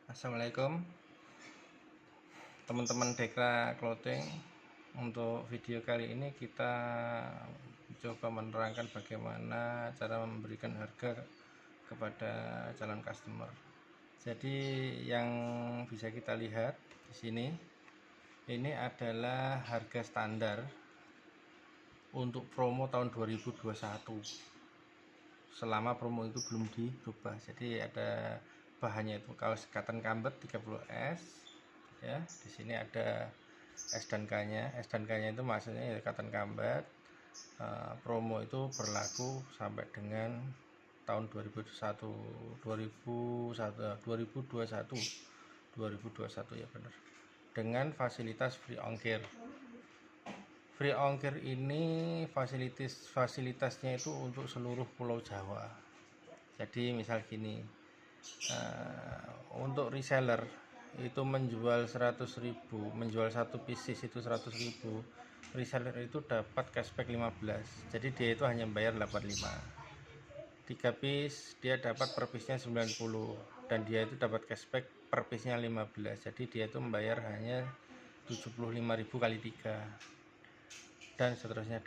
Assalamualaikum teman-teman Dekra Clothing. Untuk video kali ini kita coba menerangkan bagaimana cara memberikan harga kepada calon customer. Jadi yang bisa kita lihat di sini, ini adalah harga standar untuk promo tahun 2021. Selama promo itu belum dirubah. Jadi ada bahannya itu kaos cotton combat 30S ya. Di sini ada S dan K-nya. S dan K-nya itu maksudnya ya cotton combat. Promo itu berlaku sampai dengan tahun 2021 ya benar. Dengan fasilitas free ongkir. Free ongkir ini fasilitasnya itu untuk seluruh Pulau Jawa. Jadi misal gini, untuk reseller itu menjual 100.000, menjual satu pieces itu 100.000, reseller itu dapat cashback 15. Jadi dia itu hanya bayar 85. 3 piece dia dapat per piece-nya 90 dan dia itu dapat cashback per piece-nya 15. Jadi dia itu membayar hanya 75.000 kali 3 dan seterusnya.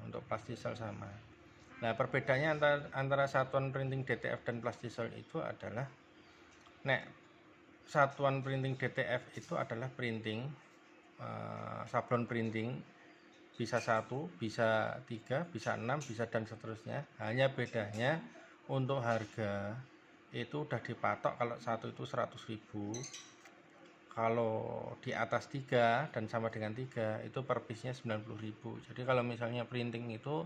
Untuk plastisol sama. Nah, perbedaannya antara satuan printing DTF dan plastisol itu adalah satuan printing DTF itu adalah printing sablon printing, bisa 1, bisa 3, bisa 6, bisa dan seterusnya. Hanya bedanya untuk harga itu udah dipatok, kalau satu itu 100.000, kalau di atas 3 dan sama dengan 3 itu per piece-nya 90.000. Jadi kalau misalnya printing itu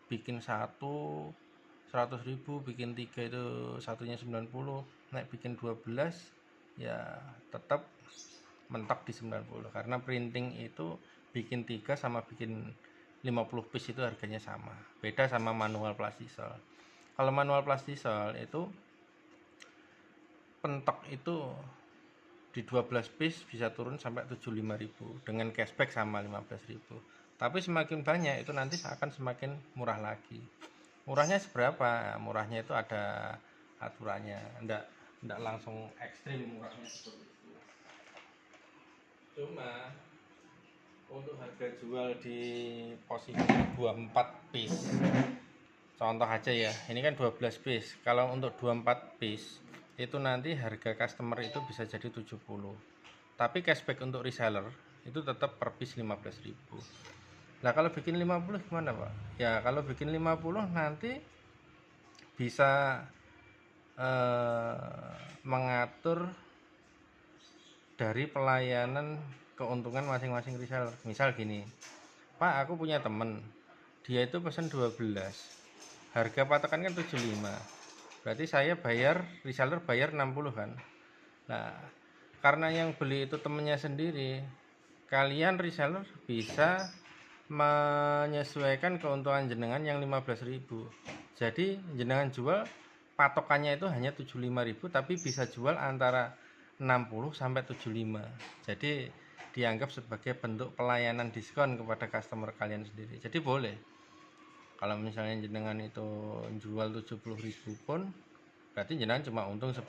bikin 100.000, bikin 3 itu satunya 90, bikin 12 ya tetap mentok di 90, karena printing itu bikin 3 sama bikin 50 piece itu harganya sama. Beda sama manual plastisol. Kalau manual plastisol itu pentok itu di 12 piece bisa turun sampai 75.000 dengan cashback sama 15.000. Tapi semakin banyak itu nanti akan semakin murah lagi. Murahnya seberapa? Murahnya itu ada aturannya, enggak langsung ekstrim murahnya seperti itu. Cuma untuk harga jual di posisi 24 piece, contoh aja ya, ini kan 12 piece. Kalau untuk 24 piece itu nanti harga customer itu bisa jadi 70. Tapi cashback untuk reseller itu tetap per piece 15.000. Nah, kalau bikin 50 gimana, Pak? Ya, kalau bikin 50 nanti bisa mengatur dari pelayanan keuntungan masing-masing reseller. Misal gini, Pak, aku punya temen, dia itu pesen 12, harga patokan kan 75, berarti saya bayar, reseller bayar 60 kan. Nah, karena yang beli itu temennya sendiri, kalian reseller bisa menyesuaikan keuntungan jenengan yang 15.000. Jadi jenengan jual patokannya itu hanya 75.000, tapi bisa jual antara 60 sampai 75. Jadi dianggap sebagai bentuk pelayanan diskon kepada customer kalian sendiri. Jadi boleh. Kalau misalnya jenengan itu jual 70.000 pun berarti jenengan cuma untung 10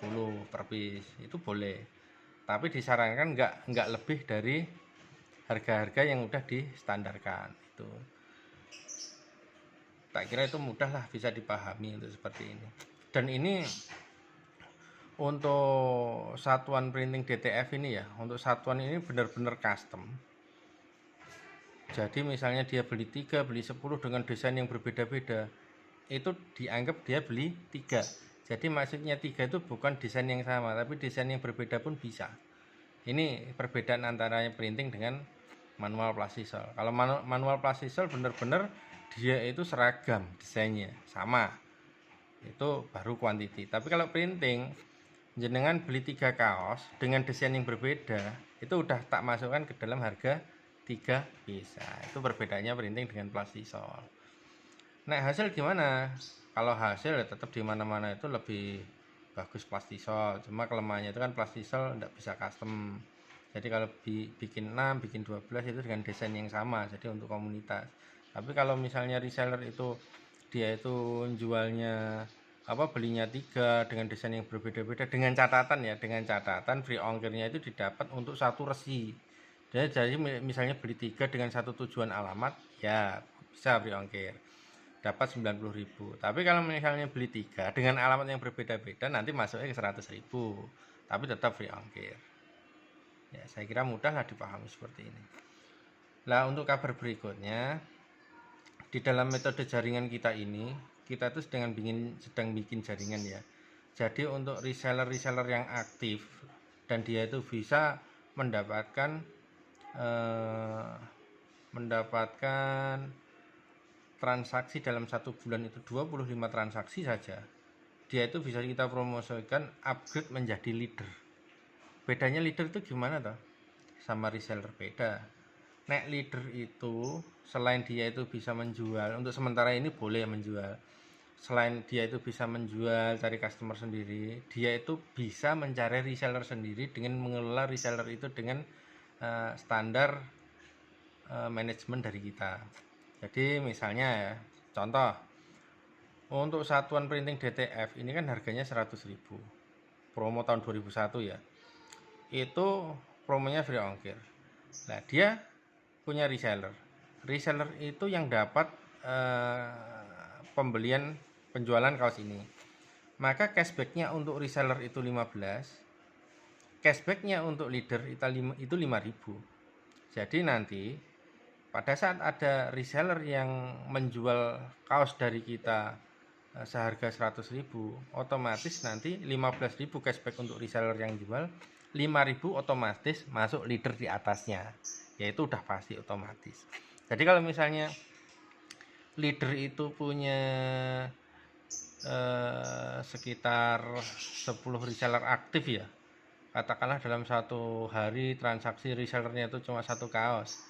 per piece. Itu boleh. Tapi disarankan enggak lebih dari harga-harga yang udah distandarkan itu. Tak kira itu mudah lah, bisa dipahami untuk seperti ini. Dan ini untuk satuan printing DTF ini ya, untuk satuan ini benar-benar custom. Jadi misalnya dia beli 3, beli 10 dengan desain yang berbeda-beda, itu dianggap dia beli 3. Jadi maksudnya 3 itu bukan desain yang sama, tapi desain yang berbeda pun bisa. Ini perbedaan antara printing dengan manual plastisol. Kalau manual plastisol benar-benar dia itu seragam desainnya, sama. Itu baru quantity. Tapi kalau printing, jenengan beli 3 kaos dengan desain yang berbeda, itu udah tak masukkan ke dalam harga 3 bisa. Itu perbedaannya printing dengan plastisol. Nah, hasil gimana? Kalau hasil ya tetap di mana-mana itu lebih bagus plastisol. Cuma kelemahannya itu kan plastisol tidak bisa custom. Jadi kalau bikin 6, bikin 12 itu dengan desain yang sama, jadi untuk komunitas. Tapi kalau misalnya reseller itu dia itu jualnya belinya 3 dengan desain yang berbeda-beda, dengan catatan free ongkirnya itu didapat untuk satu resi. Jadi misalnya beli 3 dengan satu tujuan alamat, ya bisa free ongkir, dapat 90.000. Tapi kalau misalnya beli 3 dengan alamat yang berbeda-beda, nanti masuknya ke 100.000, tapi tetap free ongkir. Ya, saya kira mudahlah dipahami seperti ini. Nah, untuk kabar berikutnya, di dalam metode jaringan kita ini, kita itu sedang bikin jaringan ya. Jadi untuk reseller yang aktif dan dia itu bisa mendapatkan transaksi dalam 1 bulan itu 25 transaksi saja, dia itu bisa kita promosikan upgrade menjadi leader. Bedanya leader itu gimana toh sama reseller? Beda. Nek leader itu selain dia itu bisa menjual, untuk sementara ini boleh menjual, selain dia itu bisa menjual, cari customer sendiri, dia itu bisa mencari reseller sendiri dengan mengelola reseller itu dengan standar manajemen dari kita. Jadi misalnya ya, contoh untuk satuan printing DTF ini kan harganya 100.000, promo tahun 2001 ya, itu promonya free ongkir. Nah, dia punya reseller itu yang dapat penjualan kaos ini, maka cashbacknya untuk reseller itu 15, cashbacknya untuk leader itu 5.000. Jadi nanti pada saat ada reseller yang menjual kaos dari kita seharga 100.000, otomatis nanti 15.000 cashback untuk reseller yang jual, 5.000 otomatis masuk leader di atasnya, yaitu udah pasti otomatis. Jadi kalau misalnya leader itu punya sekitar 10 reseller aktif ya, katakanlah dalam satu hari transaksi resellernya itu cuma satu kaos,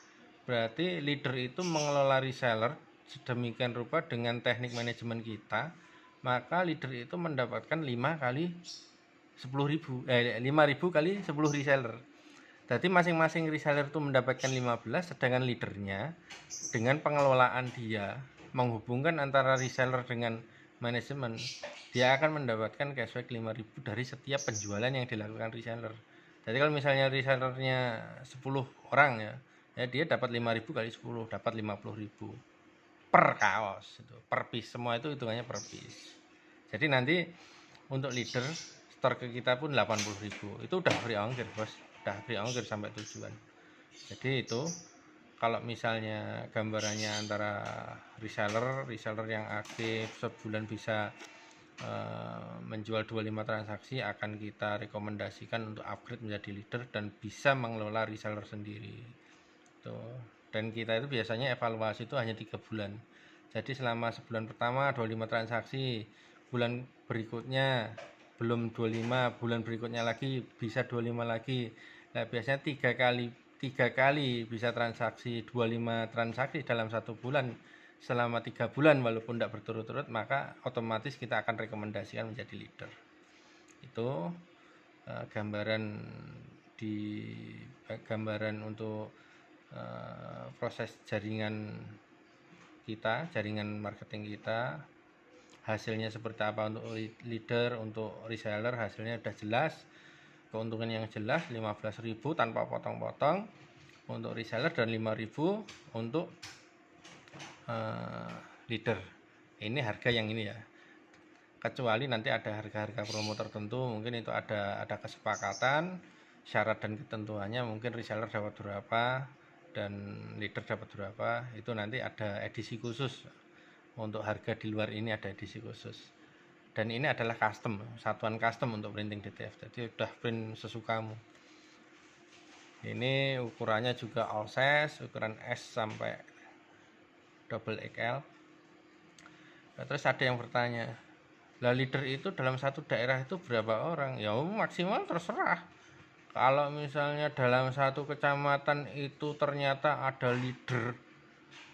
berarti leader itu mengelola reseller sedemikian rupa dengan teknik manajemen kita, maka leader itu mendapatkan 5 kali 10.000, 5.000 kali 10 reseller. Jadi masing-masing reseller itu mendapatkan 15, sedangkan leadernya dengan pengelolaan dia menghubungkan antara reseller dengan manajemen, dia akan mendapatkan cashback 5.000 dari setiap penjualan yang dilakukan reseller. Jadi kalau misalnya resellernya 10 orang ya, dia dapat 5.000 kali 10, dapat 50.000 per kaos, itu per piece, semua itu hitungannya per piece. Jadi nanti untuk leader store ke kita pun 80.000, itu udah free ongkir bos, udah free ongkir sampai tujuan. Jadi itu kalau misalnya gambarannya antara reseller yang aktif sebulan bisa menjual 25 transaksi, akan kita rekomendasikan untuk upgrade menjadi leader dan bisa mengelola reseller sendiri tuh. Dan kita itu biasanya evaluasi itu hanya 3 bulan. Jadi selama sebulan pertama 25 transaksi, bulan berikutnya belum 25, bulan berikutnya lagi bisa 25 lagi. Nah, biasanya 3 kali bisa transaksi 25 transaksi dalam 1 bulan selama 3 bulan walaupun tidak berturut-turut, maka otomatis kita akan rekomendasikan menjadi leader. Itu gambaran untuk proses jaringan kita, jaringan marketing kita, hasilnya seperti apa untuk leader, untuk reseller hasilnya sudah jelas, keuntungan yang jelas 15.000 tanpa potong-potong untuk reseller dan 5.000 untuk leader. Ini harga yang ini ya, kecuali nanti ada harga-harga promo tertentu, mungkin itu ada kesepakatan syarat dan ketentuannya, mungkin reseller dapat berapa dan leader dapat berapa, itu nanti ada edisi khusus. Untuk harga di luar ini ada edisi khusus, dan ini adalah custom, satuan custom untuk printing DTF, jadi udah print sesukamu. Ini ukurannya juga all size, ukuran S sampai double XL. Terus ada yang bertanya, lah leader itu dalam satu daerah itu berapa orang? Ya maksimal terserah. Kalau misalnya dalam satu kecamatan itu ternyata ada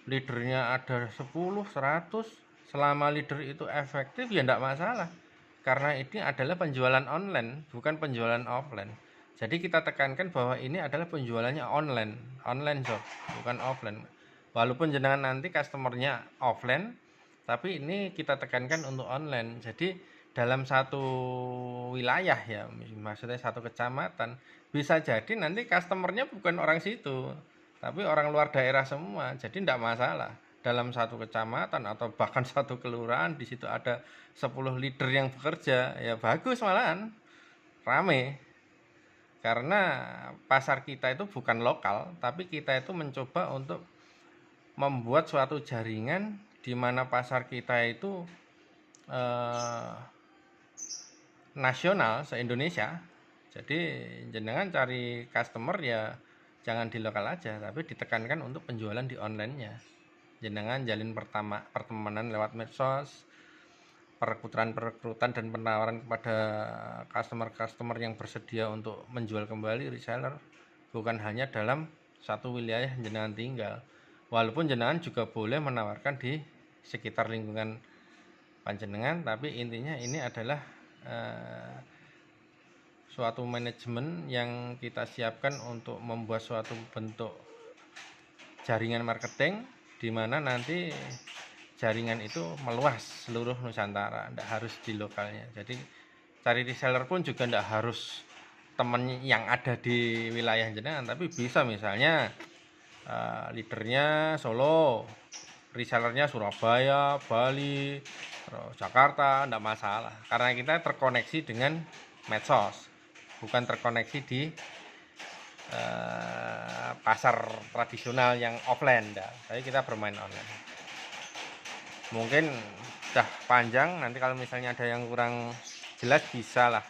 leadernya ada 10, 100, selama leader itu efektif ya tidak masalah, karena ini adalah penjualan online bukan penjualan offline. Jadi kita tekankan bahwa ini adalah penjualannya online shop, bukan offline. Walaupun jenengan nanti customernya offline, tapi ini kita tekankan untuk online. Jadi dalam satu wilayah ya, maksudnya satu kecamatan, bisa jadi nanti customer-nya bukan orang situ, tapi orang luar daerah semua. Jadi tidak masalah. Dalam satu kecamatan atau bahkan satu kelurahan di situ ada 10 leader yang bekerja, ya bagus malahan, rame. Karena pasar kita itu bukan lokal, tapi kita itu mencoba untuk membuat suatu jaringan di mana pasar kita itu nasional se-Indonesia. Jadi jenengan cari customer ya jangan di lokal aja, tapi ditekankan untuk penjualan di online-nya. Jenengan jalin pertemanan lewat medsos, perekrutan dan penawaran kepada customer-customer yang bersedia untuk menjual kembali reseller, bukan hanya dalam satu wilayah jenengan tinggal. Walaupun jenengan juga boleh menawarkan di sekitar lingkungan panjenengan, tapi intinya ini adalah suatu manajemen yang kita siapkan untuk membuat suatu bentuk jaringan marketing di mana nanti jaringan itu meluas seluruh Nusantara, tidak harus di lokalnya. Jadi cari reseller pun juga tidak harus teman yang ada di wilayah jenengan, tapi bisa misalnya leadernya Solo, resellernya Surabaya, Bali, Jakarta, tidak masalah. Karena kita terkoneksi dengan medsos, bukan terkoneksi di pasar tradisional yang offline. Tapi kita bermain online. Mungkin udah panjang, nanti kalau misalnya ada yang kurang jelas bisa lah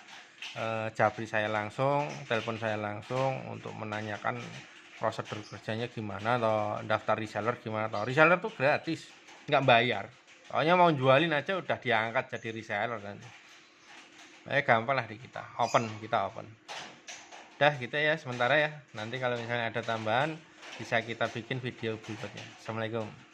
japri saya langsung, telepon saya langsung untuk menanyakan prosedur kerjanya gimana, atau daftar reseller gimana. Atau reseller tuh gratis, nggak bayar, soalnya mau jualin aja udah diangkat jadi reseller nanti. Gampang lah di kita open. Udah gitu ya sementara ya, nanti kalau misalnya ada tambahan bisa kita bikin video berikutnya. Assalamualaikum.